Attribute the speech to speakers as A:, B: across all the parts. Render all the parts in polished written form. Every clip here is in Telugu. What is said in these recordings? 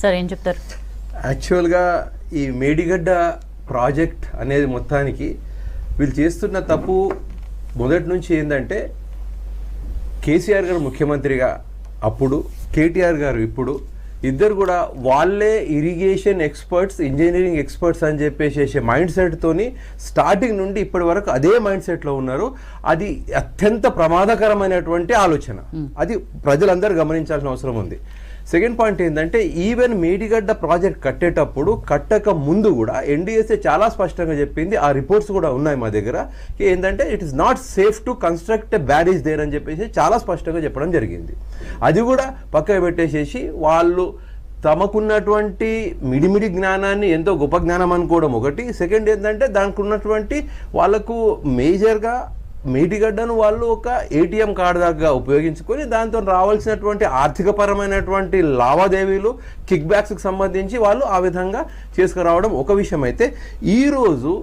A: సార్ ఏం చెప్తారు?
B: యాక్చువల్గా ఈ మేడిగడ్డ ప్రాజెక్ట్ అనేది మొత్తానికి వీళ్ళు చేస్తున్న తప్పు మొదటి నుంచి ఏంటంటే కేసీఆర్ గారు ముఖ్యమంత్రిగా అప్పుడు, కేటీఆర్ గారు ఇప్పుడు, ఇద్దరు కూడా వాళ్ళే ఇరిగేషన్ ఎక్స్పర్ట్స్, ఇంజనీరింగ్ ఎక్స్పర్ట్స్ అని చెప్పేసి మైండ్ సెట్తోని స్టార్టింగ్ నుండి ఇప్పటి వరకు అదే మైండ్ సెట్లో ఉన్నారు. అది అత్యంత ప్రమాదకరమైనటువంటి ఆలోచన. అది ప్రజలందరూ గమనించాల్సిన అవసరం ఉంది. సెకండ్ పాయింట్ ఏంటంటే ఈవెన్ మేడిగడ్డ ప్రాజెక్ట్ కట్టేటప్పుడు, కట్టక ముందు కూడా ఎన్డీఎస్ఏ చాలా స్పష్టంగా చెప్పింది, ఆ రిపోర్ట్స్ కూడా ఉన్నాయి మా దగ్గర, ఏంటంటే it is not safe to construct a barrage there అని చెప్పేసి చాలా స్పష్టంగా చెప్పడం జరిగింది. అది కూడా పక్కకు పెట్టేసేసి వాళ్ళు తమకున్నటువంటి మిడిమిడి జ్ఞానాన్ని ఎంతో గొప్ప జ్ఞానం అనుకోవడం ఒకటి. సెకండ్ ఏంటంటే దానికి ఉన్నటువంటి వాళ్ళకు మేజర్గా మేడిగడ్డను వాళ్ళు ఒక ఏటీఎం కార్డు దాకా ఉపయోగించుకొని దాంతో రావాల్సినటువంటి ఆర్థికపరమైనటువంటి లావాదేవీలు, కిక్ బ్యాక్స్కి సంబంధించి వాళ్ళు ఆ విధంగా చేసుకురావడం ఒక విషయం. అయితే ఈరోజు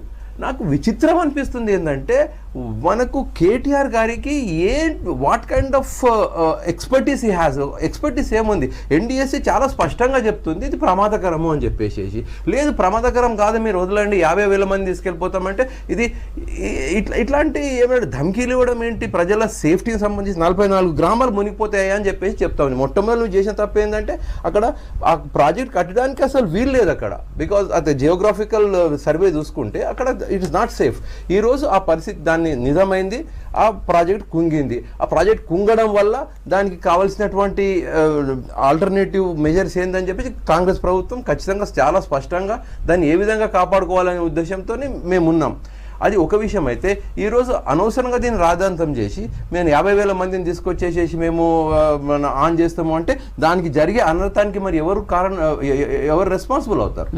B: నాకు విచిత్రం అనిపిస్తుంది ఏంటంటే మనకు కేటీఆర్ గారికి what kind of expertise he has. Expertise ఏముంది? ఎన్డీఎస్సీ చాలా స్పష్టంగా చెప్తుంది ఇది ప్రమాదకరము అని చెప్పేసి. లేదు ప్రమాదకరం కాదు, మీరు వదలండి, 50,000 మంది తీసుకెళ్ళిపోతామంటే ఇది ఇట్లాంటి ఏమైనా ధమ్కీలు ఇవ్వడం ఏంటి? ప్రజల సేఫ్టీకి సంబంధించి 44 గ్రామాలు మునిగిపోతాయి అని చెప్పేసి చెప్తాం. మొట్టమొదటి నువ్వు చేసిన తప్పు ఏంటంటే అక్కడ ఆ ప్రాజెక్ట్ కట్టడానికి అసలు వీలు లేదు అక్కడ. బికాజ్ అది జియోగ్రాఫికల్ సర్వే చూసుకుంటే అక్కడ ఇట్ ఇస్ నాట్ సేఫ్. ఈరోజు ఆ పరిస్థితి దాన్ని నిజమైంది, ఆ ప్రాజెక్ట్ కుంగింది. ఆ ప్రాజెక్ట్ కుంగడం వల్ల దానికి కావాల్సినటువంటి ఆల్టర్నేటివ్ మెజర్స్ ఏందని చెప్పి కాంగ్రెస్ ప్రభుత్వం ఖచ్చితంగా చాలా స్పష్టంగా దాన్ని ఏ విధంగా కాపాడుకోవాలనే ఉద్దేశంతో మేమున్నాం. అది ఒక విషయం. అయితే ఈరోజు అనవసరంగా దీన్ని రాద్ధాంతం చేసి మేము 50,000 మందిని తీసుకొచ్చేసేసి మేము ఆన్ చేస్తాము అంటే దానికి జరిగే అనర్థానికి మరి ఎవరు రెస్పాన్సిబుల్ అవుతారు?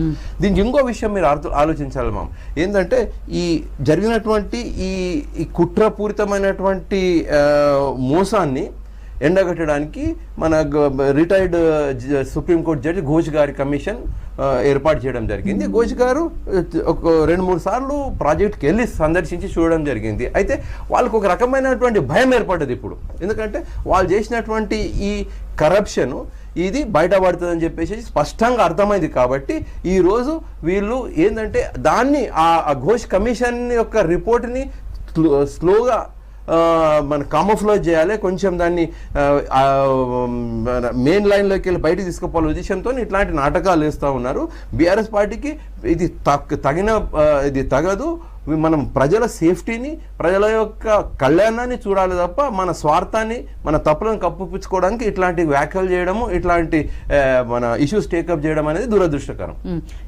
B: దీనికి ఇంకో విషయం మీరు ఆలోచించాలి మామ్. ఏంటంటే ఈ జరిగినటువంటి ఈ కుట్రపూరితమైనటువంటి మోసాన్ని ఎండగట్టడానికి మన రిటైర్డ్ సుప్రీంకోర్టు జడ్జి ఘోష్ గారి కమిషన్ ఏర్పాటు చేయడం జరిగింది. ఘోష్ గారు ఒక 2-3 సార్లు ప్రాజెక్ట్కి వెళ్ళి సందర్శించి చూడడం జరిగింది. అయితే వాళ్ళకు ఒక రకమైనటువంటి భయం ఏర్పడ్డది ఇప్పుడు. ఎందుకంటే వాళ్ళు చేసినటువంటి ఈ కరప్షను ఇది బయటపడుతుందని చెప్పేసి స్పష్టంగా అర్థమైంది. కాబట్టి ఈరోజు వీళ్ళు ఏంటంటే దాన్ని ఆ ఘోష్ కమిషన్ యొక్క రిపోర్ట్ని స్లోగా మన కామోఫ్లోజ్ చేయాలి, కొంచెం దాన్ని మెయిన్ లైన్లోకి వెళ్ళి బయటకు తీసుకుపోవాల ఉద్దేశంతో ఇట్లాంటి నాటకాలు వేస్తూ ఉన్నారు. బీఆర్ఎస్ పార్టీకి ఇది ఇది తగదు. మనం ప్రజల సేఫ్టీని, ప్రజల యొక్క కళ్యాణాన్ని చూడాలి తప్ప మన స్వార్థాన్ని, మన తప్పులను కప్పిపుచ్చుకోవడానికి ఇట్లాంటి వ్యాఖ్యలు చేయడము, ఇట్లాంటి మన ఇష్యూస్ టేకప్ చేయడం అనేది దురదృష్టకరం.